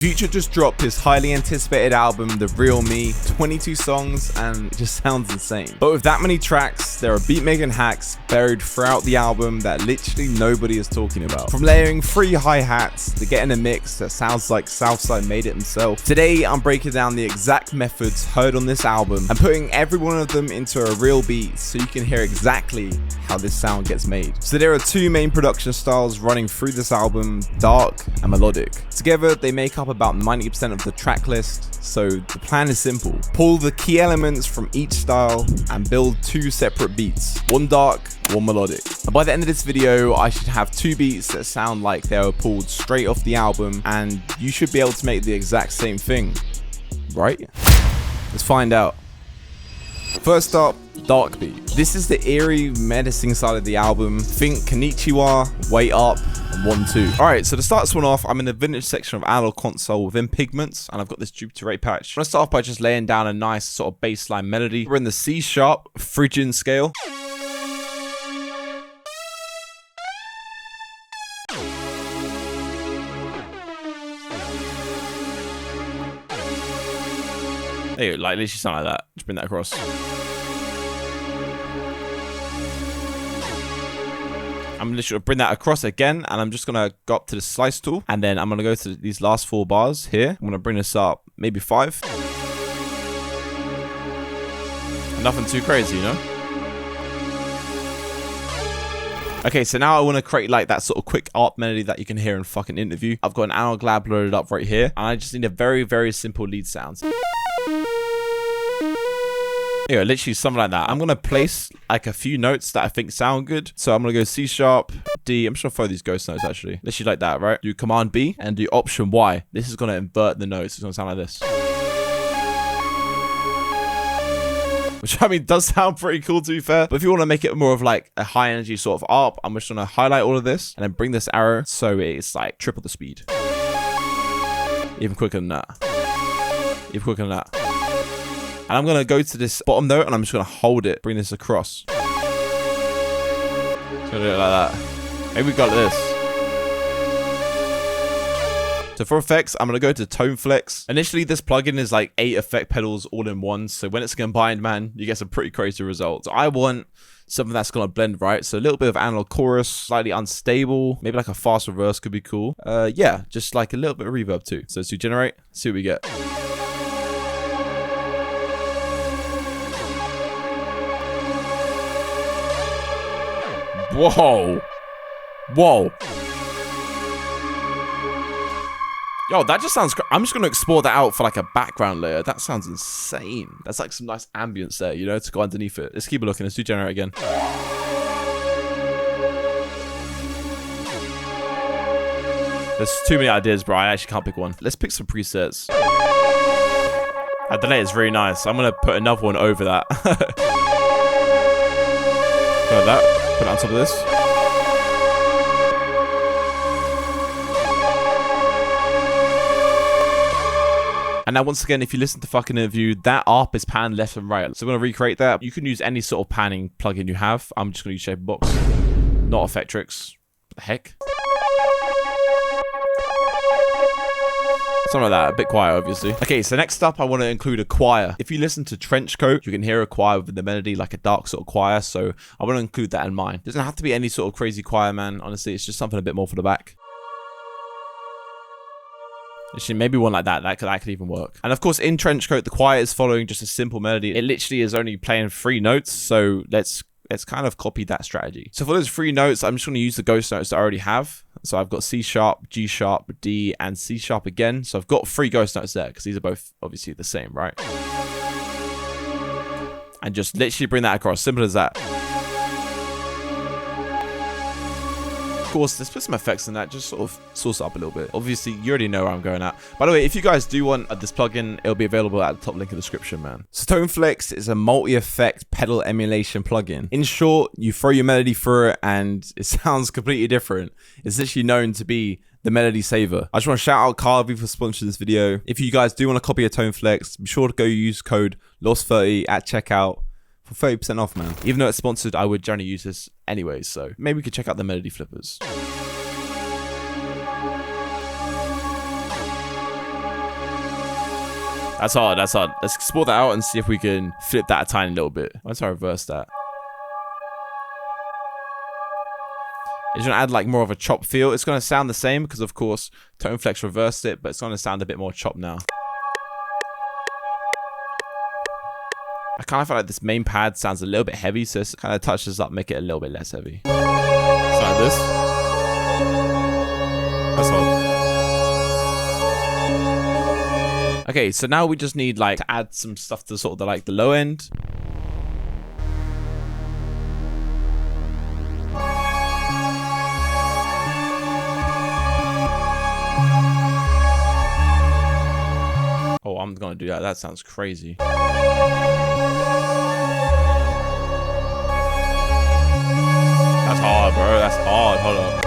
Future just dropped his highly anticipated album, The Real Me, 22 songs, and it just sounds insane. But with that many tracks, there are beatmaking hacks buried throughout the album that literally nobody is talking about. From layering 3 hi-hats to getting a mix that sounds like Southside made it himself. Today, I'm breaking down the exact methods heard on this album and putting every one of them into a real beat so you can hear exactly how this sound gets made. So there are 2 main production styles running through this album, dark and melodic. Together, they make up about 90% of the track list, so the plan is simple. Pull the key elements from each style and build 2 separate beats, one dark, one melodic. And by the end of this video, I should have 2 beats that sound like they were pulled straight off the album, and you should be able to make the exact same thing, right? Let's find out. First up, dark beat. This is the eerie, menacing side of the album. Think Konnichiwa, Wait Up, and 1-2. Alright, so to start this one off, I'm in the vintage section of Analog Console within Pigments, and I've got this Jupiter 8 patch. I'm gonna start off by just laying down a nice sort of bassline melody. We're in the C sharp Phrygian scale. There you go, like literally sound like that. Just bring that across. I'm literally gonna bring that across again, and I'm just gonna go up to the slice tool, and then I'm gonna go to these last 4 bars here. I'm gonna bring this up, maybe 5. Nothing too crazy, you know? Okay, so now I want to create like that sort of quick ARP melody that you can hear in fucking Interview. I've got an analog lab loaded up right here, and I just need a very, very simple lead sound. Yeah, literally something like that. I'm going to place like a few notes that I think sound good. So I'm going to go C sharp, D. I'm just going to throw these ghost notes actually. Literally like that, right? Do Command B and do Option Y. This is going to invert the notes. It's going to sound like this. Which I mean does sound pretty cool to be fair. But if you want to make it more of like a high energy sort of ARP, I'm just going to highlight all of this and then bring this arrow so it's like triple the speed. Even quicker than that. Even quicker than that. And I'm going to go to this bottom note and I'm just going to hold it, bring this across. Just going to do it like that. Maybe we got this. So for effects, I'm going to go to Tone Flex. Initially, this plugin is like 8 effect pedals all in one. So when it's combined, man, you get some pretty crazy results. I want something that's going to blend right. So a little bit of analog chorus, slightly unstable. Maybe like a fast reverse could be cool. Yeah, just like a little bit of reverb too. So to generate, see what we get. Whoa. Whoa. Yo, that just sounds... I'm just going to explore that out for like a background layer. That sounds insane. That's like some nice ambience there, you know, to go underneath it. Let's keep it looking. Let's do generate again. There's too many ideas, bro. I actually can't pick one. Let's pick some presets. That delay is really nice. I'm going to put another one over that. Put that. Put it on top of this. And now once again, if you listen to fucking Interview, that ARP is panned left and right. So I'm going to recreate that. You can use any sort of panning plugin you have. I'm just going to use Shape Box, not Effectrix. What the heck? Something like that, a bit quiet, obviously. Okay, so next up, I want to include a choir. If you listen to Trenchcoat, you can hear a choir with the melody, like a dark sort of choir. So I want to include that in mine. It doesn't have to be any sort of crazy choir, man. Honestly, it's just something a bit more for the back. Actually, maybe one like that. That could even work. And of course, in Trenchcoat, the choir is following just a simple melody. It literally is only playing 3 notes. So let's kind of copy that strategy. So for those 3 notes, I'm just going to use the ghost notes that I already have. So I've got C sharp, G sharp, D, and C sharp again. So I've got 3 ghost notes there because these are both obviously the same, right? And just literally bring that across. Simple as that. Of course, let's put some effects in that, just sort of sauce it up a little bit. Obviously, you already know where I'm going at. By the way, if you guys do want this plugin, it'll be available at the top link in the description, man. So Tone Flex is a multi-effect pedal emulation plugin. In short, you throw your melody through it and it sounds completely different. It's literally known to be the melody saver. I just want to shout out Carvey for sponsoring this video. If you guys do want to copy a Tone Flex, be sure to go use code LOST30 at checkout for 30% off, man. Even though it's sponsored, I would generally use this anyways, so maybe we could check out the melody flippers. That's hard. That's hard. Let's explore that out and see if we can flip that a tiny little bit. Once I reverse that. It's going to add like more of a chop feel. It's going to sound the same because of course Tone Flex reversed it, but it's going to sound a bit more chopped now. I kind of feel like this main pad sounds a little bit heavy, so it kind of touches up, make it a little bit less heavy. So like this. That's hard. Okay, so now we just need like to add some stuff to sort of the low end. Oh, I'm gonna do that. That sounds crazy. That's hard, bro. That's hard. Hold up.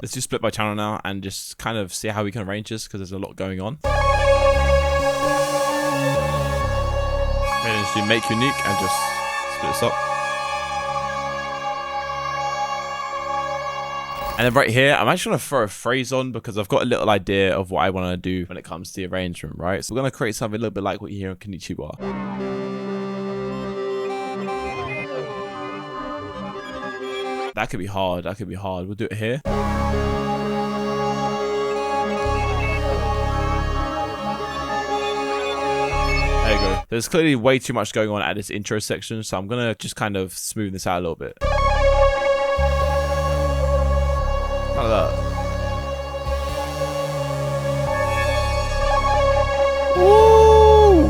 Let's do split by channel now and just kind of see how we can arrange this because there's a lot going on. Then just do make unique and just split this up. And then right here, I'm actually going to throw a phrase on because I've got a little idea of what I want to do when it comes to the arrangement, right? So we're going to create something a little bit like what you hear in Konnichiwa. That could be hard. That could be hard. We'll do it here. There you go. There's clearly way too much going on at this intro section, so I'm going to just kind of smooth this out a little bit. Like that. Woo!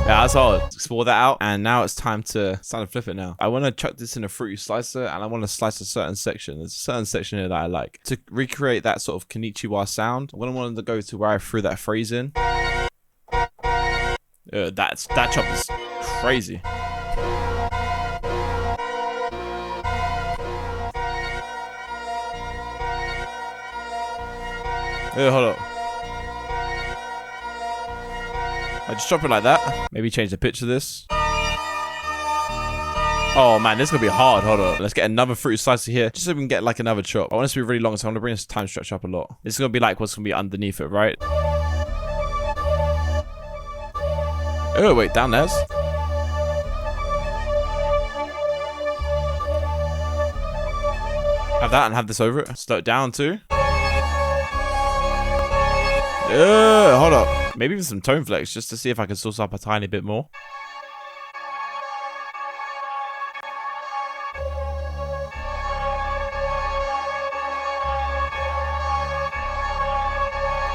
Yeah, that's hard. Explore that out, and now it's time to flip it now. I want to chuck this in a fruity slicer, and I want to slice a certain section. There's a certain section here that I like. To recreate that sort of Konnichiwa sound, I'm going to want to go to where I threw that phrase in. That chop is crazy. Hold up. I just chop it like that. Maybe change the pitch of this. Oh man, this is gonna be hard. Hold up. Let's get another fruity slicer here, just so we can get like another chop. I want this to be really long, so I'm gonna bring this time stretch up a lot. This is gonna be like what's gonna be underneath it, right? Oh wait, down there's. Have that and have this over it. Slow it down too. Hold up. Maybe even some tone flex just to see if I can sauce up a tiny bit more.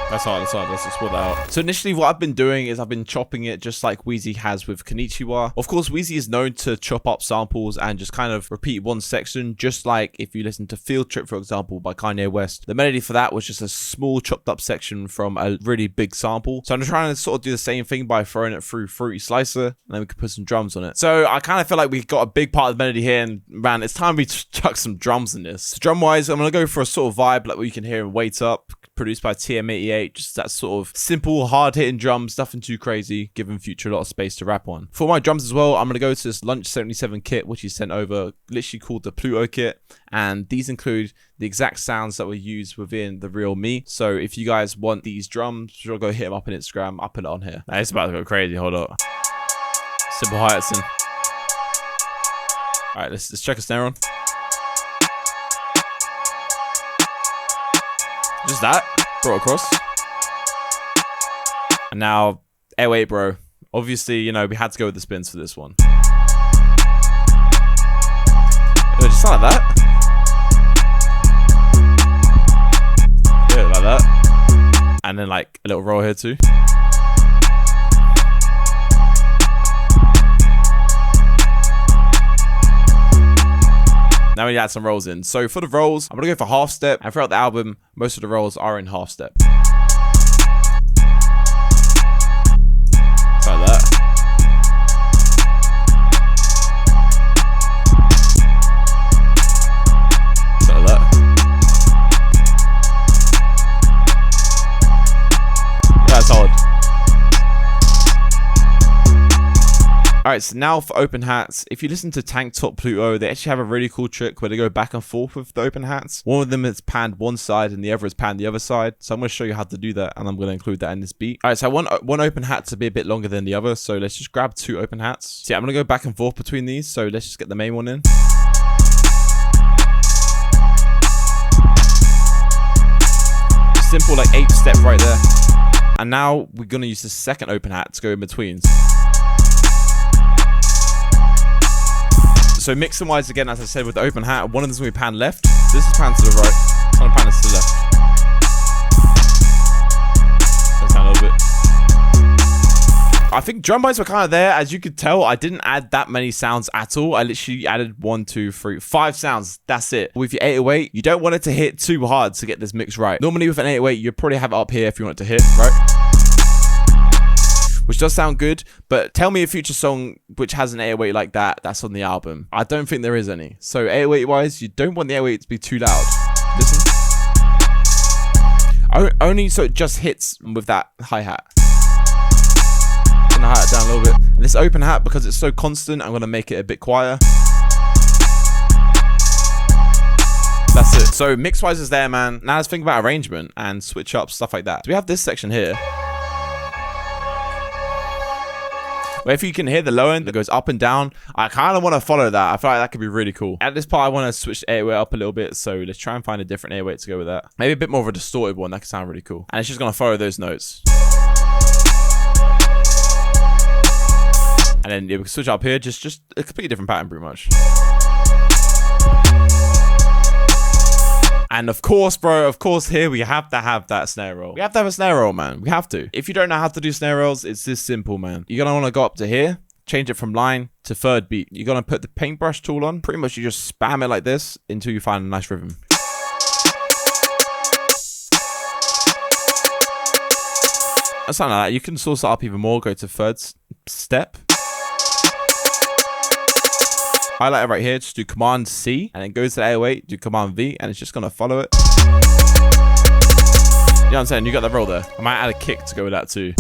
That's hard, let's explore that out. So initially what I've been doing is I've been chopping it just like Wheezy has with Konnichiwa. Of course, Wheezy is known to chop up samples and just kind of repeat one section, just like if you listen to Field Trip, for example, by Kanye West. The melody for that was just a small chopped up section from a really big sample. So I'm trying to sort of do the same thing by throwing it through Fruity Slicer, and then we could put some drums on it. So I kind of feel like we got a big part of the melody here, and man, it's time we chuck some drums in this. So drum wise, I'm going to go for a sort of vibe like what you can hear in Wait Up, produced by TM88, just that sort of simple, hard-hitting drums, nothing too crazy, giving Future a lot of space to rap on. For my drums as well, I'm going to go to this Lunch 77 kit, which he sent over, literally called the Pluto kit, and these include the exact sounds that were used within the Real Me. So if you guys want these drums, sure, go hit him up on Instagram, I'll put it on here. Now, it's about to go crazy, hold up. Simple hi-hats in. Alright, let's check a snare on. Just that, brought across. And now, hey wait bro, obviously, you know, we had to go with the spins for this one. Just like that. Yeah, like that. And then like a little roll here too. Now we add some rolls in. So for the rolls, I'm gonna go for half step, and throughout the album, most of the rolls are in half step. So like that. So like that. That's hard. Alright, so now for open hats. If you listen to Tank Top Pluto, they actually have a really cool trick where they go back and forth with the open hats. One of them is panned one side and the other is panned the other side. So I'm going to show you how to do that, and I'm going to include that in this beat. Alright, so I want one open hat to be a bit longer than the other, so let's just grab 2 open hats. So yeah, I'm going to go back and forth between these, so let's just get the main one in. Simple like 8th step right there. And now we're going to use the second open hat to go in between. So mixing wise again, as I said with the open hat, one of them's going to be pan left. This is pan to the right. This one pan is to the left. Let's sound a little bit. I think drum bites were kind of there. As you could tell, I didn't add that many sounds at all. I literally added 1, 2, 3, 5 sounds. That's it. With your 808, you don't want it to hit too hard to get this mix right. Normally with an 808, you'd probably have it up here if you want it to hit, right? Which does sound good, but tell me a future song which has an 808 like that that's on the album. I don't think there is any. So 808 wise, you don't want the 808 to be too loud. Listen. Only so it just hits with that hi-hat. Hat down a little bit. This open hat, because it's so constant, I'm gonna make it a bit quieter. That's it. So mix wise is there, man. Now let's think about arrangement and switch up stuff like that. So we have this section here where if you can hear the low end that goes up and down, I kind of want to follow that. I feel like that could be really cool. At this part, I want to switch the 808 up a little bit, so let's try and find a different 808 to go with that. Maybe a bit more of a distorted one. That could sound really cool. And it's just gonna follow those notes. And then we can switch up here, just a completely different pattern pretty much. And of course, bro, here we have to have that snare roll. We have to have a snare roll, man. We have to. If you don't know how to do snare rolls, it's this simple, man. You're gonna wanna go up to here, change it from line to 3rd beat. You're gonna put the paintbrush tool on. Pretty much you just spam it like this until you find a nice rhythm. Something like that. You can source it up even more, go to 3rd step. Highlight it right here, just do Command C, and then go to the 808, do Command V, and it's just gonna follow it. You know what I'm saying? You got the roll there. I might add a kick to go with that too.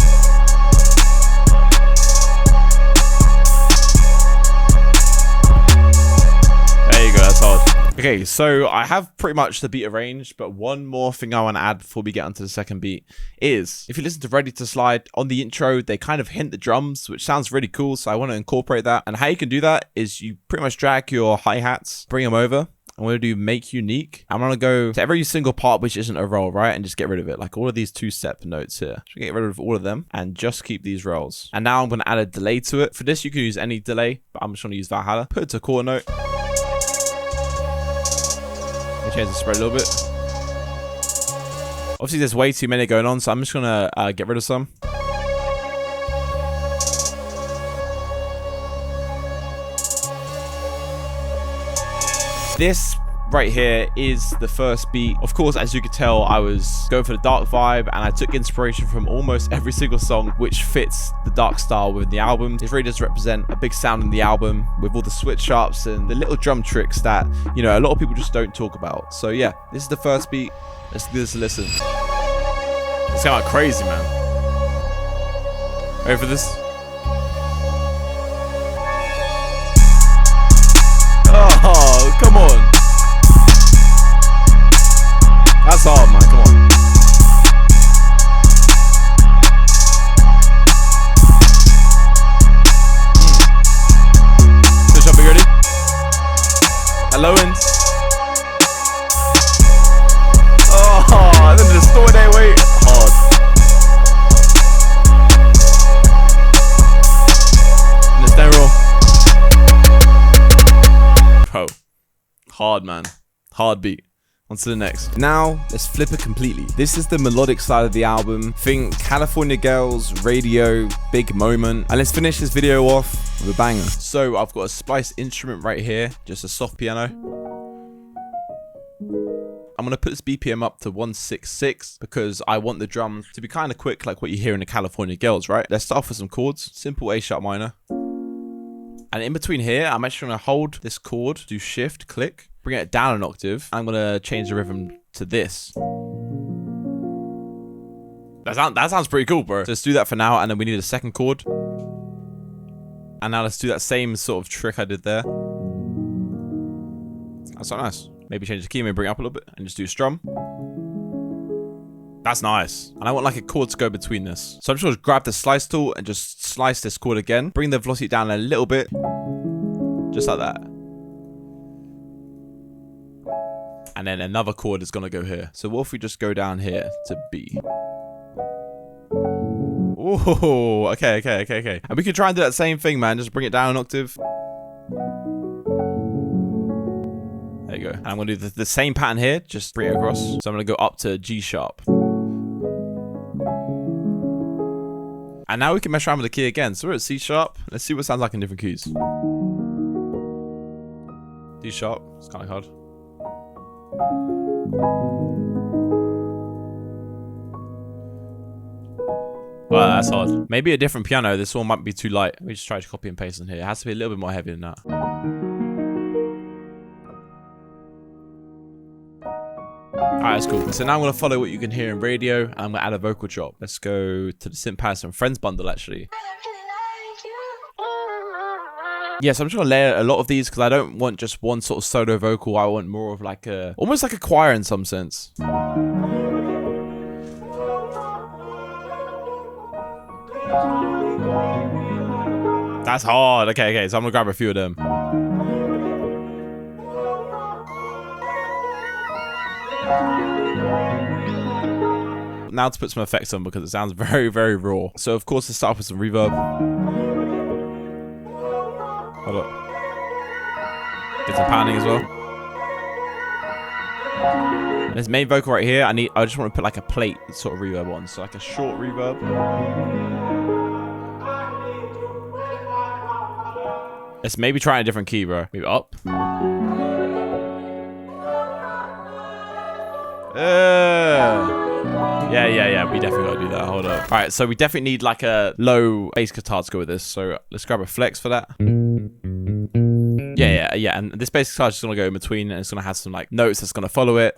There you go, that's hard. Okay, so I have pretty much the beat arranged, but one more thing I want to add before we get onto the second beat is, if you listen to Ready to Slide, on the intro, they kind of hint the drums, which sounds really cool, so I want to incorporate that. And how you can do that is you pretty much drag your hi-hats, bring them over. I'm going to do Make Unique. I'm going to go to every single part which isn't a roll, right? And just get rid of it. Like all of these 2-step notes here. So get rid of all of them and just keep these rolls. And now I'm going to add a delay to it. For this, you can use any delay, but I'm just going to use Valhalla. Put it to a quarter note. Change the spread a little bit. Obviously, there's way too many going on, so I'm just going to get rid of some. This right here is the first beat. Of course, as you could tell, I was going for the dark vibe, and I took inspiration from almost every single song which fits the dark style within the album. It really does represent a big sound in the album with all the switch ups and the little drum tricks that, you know, a lot of people just don't talk about. So yeah, this is the first beat. Let's give this a listen. It's kind of crazy, man. Ready for this? Oh, come on. That's hard, man. Come on. Switch up, you ready? At low end. Oh, and then the distorted 808. Hard. And the snare roll. Bro. Hard, man. Hard beat. On to the next. Now, let's flip it completely. This is the melodic side of the album. Think California Girls, Radio, Big Moment. And let's finish this video off with a banger. So I've got a Spice instrument right here, just a soft piano. I'm gonna put this BPM up to 166 because I want the drums to be kind of quick, like what you hear in the California Girls, right? Let's start off with some chords. Simple A sharp minor. And in between here, I'm actually gonna hold this chord, do shift, click, bring it down an octave. I'm gonna change the rhythm to this. That sounds pretty cool, bro. So let's do that for now, and then we need a second chord. And now let's do that same sort of trick I did there. That's so nice. Maybe change the key, maybe bring it up a little bit, and just do strum. That's nice. And I want like a chord to go between this. So I'm just going to grab the slice tool and just slice this chord again. Bring the velocity down a little bit. Just like that. And then another chord is going to go here. So what if we just go down here to B? Oh, okay. And we can try and do that same thing, man. Just bring it down an octave. There you go. And I'm going to do the same pattern here. Just bring it across. So I'm going to go up to G sharp. And now we can mess around with the key again. So we're at C sharp. Let's see what it sounds like in different keys. D sharp. It's kind of hard. Wow, that's hard. Maybe a different piano. This one might be too light. Let me just try to copy and paste in here. It has to be a little bit more heavy than that. Alright, that's cool. So now I'm going to follow what you can hear in radio. And I'm going to add a vocal chop. Let's go to the Synth Palace and Friends bundle, actually. Yeah, so I'm just going to layer a lot of these because I don't want just one sort of solo vocal. I want more of like a, almost like a choir in some sense. That's hard. Okay. So I'm going to grab a few of them. Now to put some effects on because it sounds very, very raw. So of course, let's start off with some reverb. Hold up. Get some panning as well. And this main vocal right here, I just want to put like a plate sort of reverb on. So like a short reverb. Let's maybe try a different key, bro. Maybe up. Yeah, we definitely gotta do that. Hold up. All right, so we definitely need like a low bass guitar to go with this. So let's grab a flex for that. Yeah. And this bass guitar is just gonna go in between, and it's gonna have some like notes that's gonna follow it.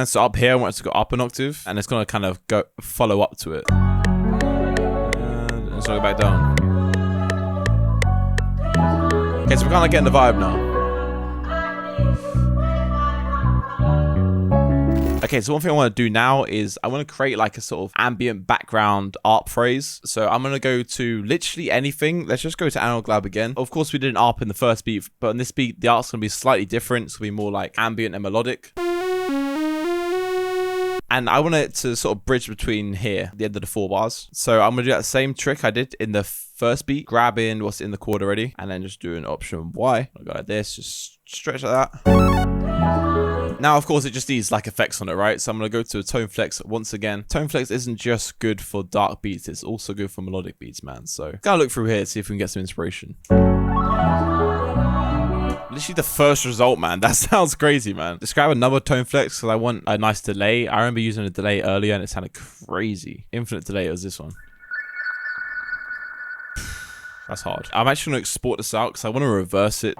So up here, I want it to go up an octave, and it's gonna kind of go follow up to it. And it's gonna go back down. Okay, so we're kind of getting the vibe now. Okay, so one thing I want to do now is I want to create like a sort of ambient background ARP phrase. So I'm going to go to literally anything. Let's just go to Analog Lab again. Of course, we did an ARP in the first beat, but in this beat, the ARP's going to be slightly different. It's going to be more like ambient and melodic. And I want it to sort of bridge between here, the end of the 4 bars. So I'm going to do that same trick I did in the first beat, grab in what's in the chord already, and then just do an option Y. I go like this, just stretch like that. Now, of course, it just needs like effects on it, right? So I'm going to go to a tone flex once again. Tone flex isn't just good for dark beats. It's also good for melodic beats, man. So gotta look through here to see if we can get some inspiration. Literally the first result, man. That sounds crazy, man. Let's grab another tone flex because I want a nice delay. I remember using a delay earlier and it sounded crazy. Infinite delay was this one. That's hard. I'm actually going to export this out because I want to reverse it.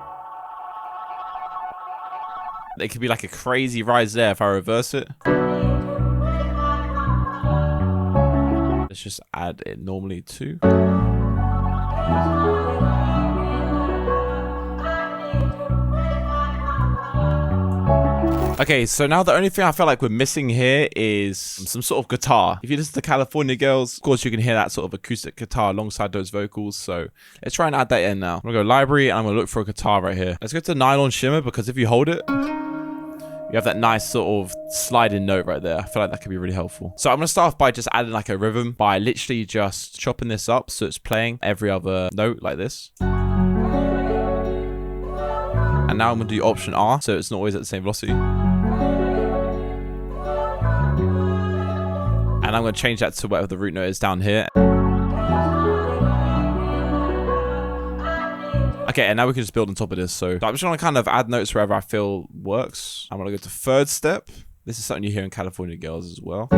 It could be like a crazy rise there if I reverse it. Let's just add it normally too. Okay, so now the only thing I feel like we're missing here is some sort of guitar. If you listen to California Girls, of course you can hear that sort of acoustic guitar alongside those vocals. So let's try and add that in now. I'm gonna go library and I'm gonna look for a guitar right here. Let's go to Nylon Shimmer because if you hold it, you have that nice sort of sliding note right there. I feel like that could be really helpful. So I'm going to start off by just adding like a rhythm by literally just chopping this up so it's playing every other note like this. And now I'm going to do option R so it's not always at the same velocity. And I'm going to change that to whatever the root note is down here. Okay, and now we can just build on top of this. So I'm just going to kind of add notes wherever I feel works. I'm going to go to third step. This is something you hear in California Girls as well.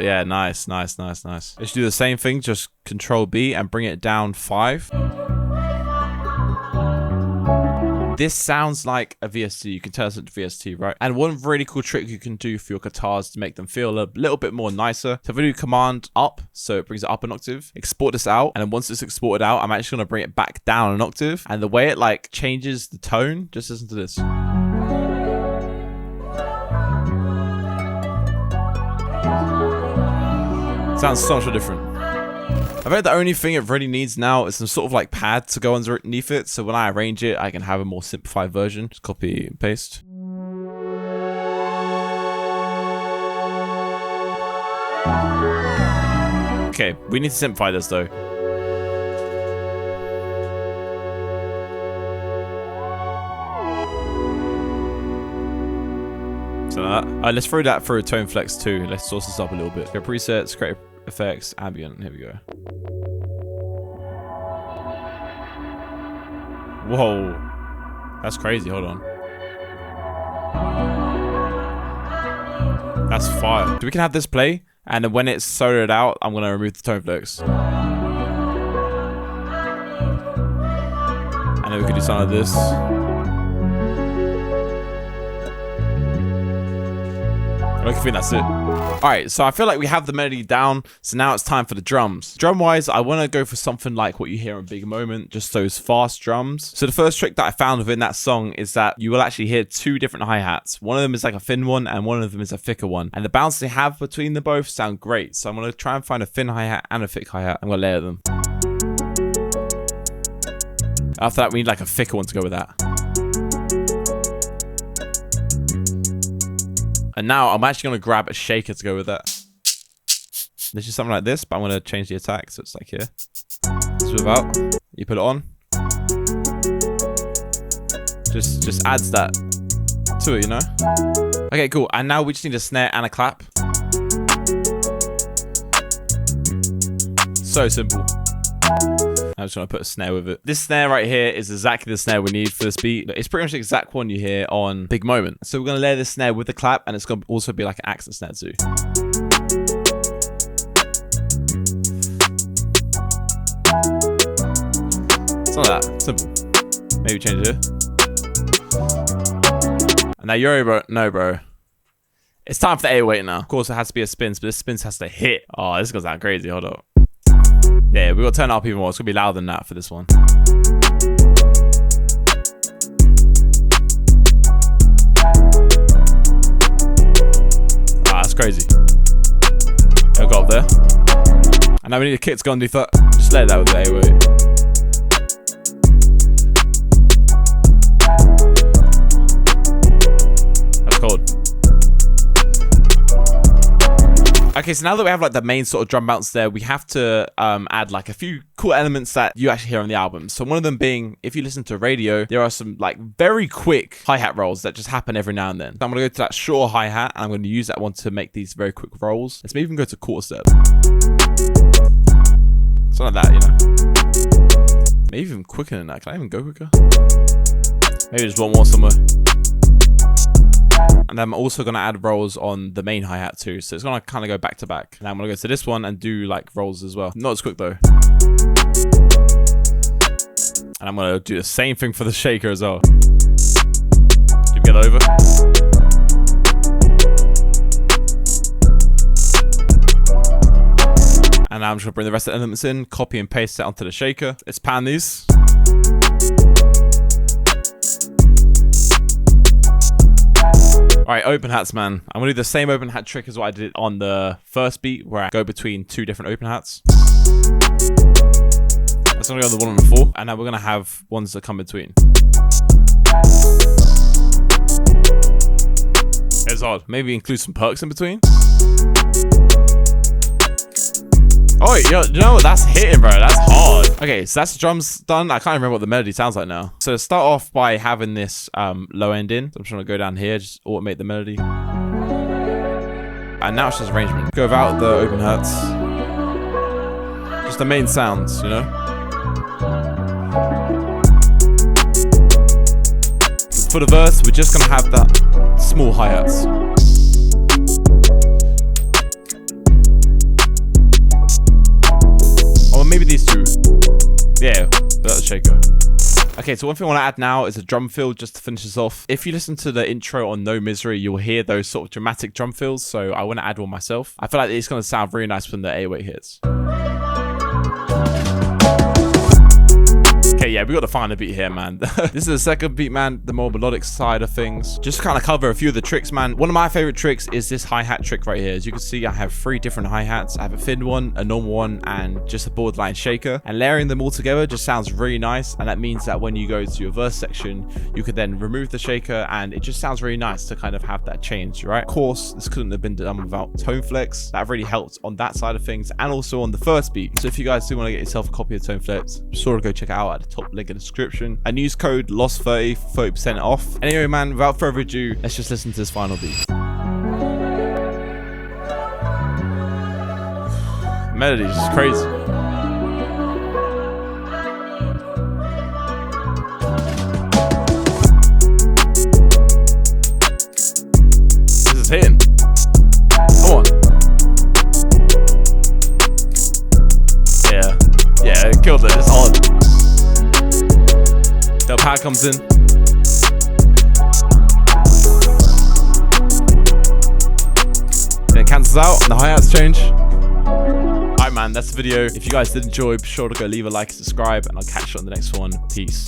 Yeah, nice. Let's do the same thing, just Control B and bring it down 5. This sounds like a VST. You can tell it's a VST, right? And one really cool trick you can do for your guitars to make them feel a little bit more nicer. So if I do command up, so it brings it up an octave, export this out, and then once it's exported out, I'm actually gonna bring it back down an octave. And the way it like changes the tone, just listen to this. Sounds so much different. I bet the only thing it really needs now is some sort of like pad to go underneath it. So when I arrange it, I can have a more simplified version. Just copy and paste. Okay, we need to simplify this though. So let's throw that for a tone flex too. Let's source this up a little bit. Go presets, create effects, ambient. Here we go. Whoa, that's crazy. Hold on. That's fire. So we can have this play, and then when it's soloed out, I'm gonna remove the tone flex. And then we can do something like this. I think that's it. Alright, so I feel like we have the melody down, so now it's time for the drums. Drum-wise, I want to go for something like what you hear in Big Moment, just those fast drums. So the first trick that I found within that song is that you will actually hear two different hi-hats. One of them is like a thin one, and one of them is a thicker one. And the bounce they have between them both sound great. So I'm going to try and find a thin hi-hat and a thick hi-hat. I'm going to layer them. After that, we need like a thicker one to go with that. And now I'm actually going to grab a shaker to go with that. This is something like this, but I'm going to change the attack. So it's like here. It's without. You put it on. Just adds that to it, you know? Okay, cool. And now we just need a snare and a clap. So simple. I'm just going to put a snare with it. This snare right here is exactly the snare we need for this beat. It's pretty much the exact one you hear on Big Moment. So we're going to layer this snare with the clap, and it's going to also be like an accent snare too. It's not that simple. Maybe change it here. And now you're bro. No, bro. It's time for the 808 now. Of course, it has to be a spin, but this spin has to hit. Oh, this goes sound crazy. Hold up. Yeah, we got to turn it up even more. It's going to be louder than that for this one. Ah, that's crazy. It'll go up there. And now we need a kit to go underneath that. Just let that with the 808. That's cold. Okay, so now that we have like the main sort of drum bounce there, we have to add like a few cool elements that you actually hear on the album. So one of them being, if you listen to radio, there are some like very quick hi-hat rolls that just happen every now and then. So I'm gonna go to that short hi-hat, and I'm gonna use that one to make these very quick rolls. Let's maybe even go to quarter step. Something like that, you know. Maybe even quicker than that. Can I even go quicker? Maybe just one more somewhere. And I'm also going to add rolls on the main hi-hat too. So it's going to kind of go back to back. Now I'm going to go to this one and do like rolls as well. Not as quick though. And I'm going to do the same thing for the shaker as well. Do we get over? And now I'm just going to bring the rest of the elements in, copy and paste it onto the shaker. Let's pan these. Alright, open hats, man. I'm going to do the same open hat trick as what I did on the first beat, where I go between two different open hats. That's going to go on the 1 and the 4. And now we're going to have ones that come between. It's odd. Maybe include some perks in between. Oh, yo, you know what? That's hitting, bro. That's hard. Okay, so that's the drums done. I can't remember what the melody sounds like now. So start off by having this low end in. So I'm just going to go down here, just automate the melody. And now it's just arrangement. Go without the open hats. Just the main sounds, you know? For the verse, we're just going to have that small hi-hats. Maybe these two. Yeah, without the shaker. Okay, so one thing I want to add now is a drum fill just to finish this off. If you listen to the intro on No Misery, you'll hear those sort of dramatic drum fills, so I want to add one myself. I feel like it's going to sound really nice when the 808 hits. Okay, yeah, we got to find a beat here, man. This is the second beat, man, the more melodic side of things. Just to kind of cover a few of the tricks, man. One of my favorite tricks is this hi-hat trick right here. As you can see, I have 3 different hi-hats. I have a thin one, a normal one, and just a borderline shaker. And layering them all together just sounds really nice. And that means that when you go to your verse section, you could then remove the shaker, and it just sounds really nice to kind of have that change, right? Of course, this couldn't have been done without tone flex. That really helped on that side of things, and also on the first beat. So if you guys do want to get yourself a copy of tone flex, be sure to go check it out at the top link in the description, and use code LOST30 for 30% off. Anyway, man, without further ado, let's just listen to this final beat. Melody is just crazy. This is hitting. Come on. Yeah, it killed it. It's hard. The pad comes in. Then it cancels out and the hi-hats change. Alright, man, that's the video. If you guys did enjoy, be sure to go leave a like and subscribe, and I'll catch you on the next one. Peace.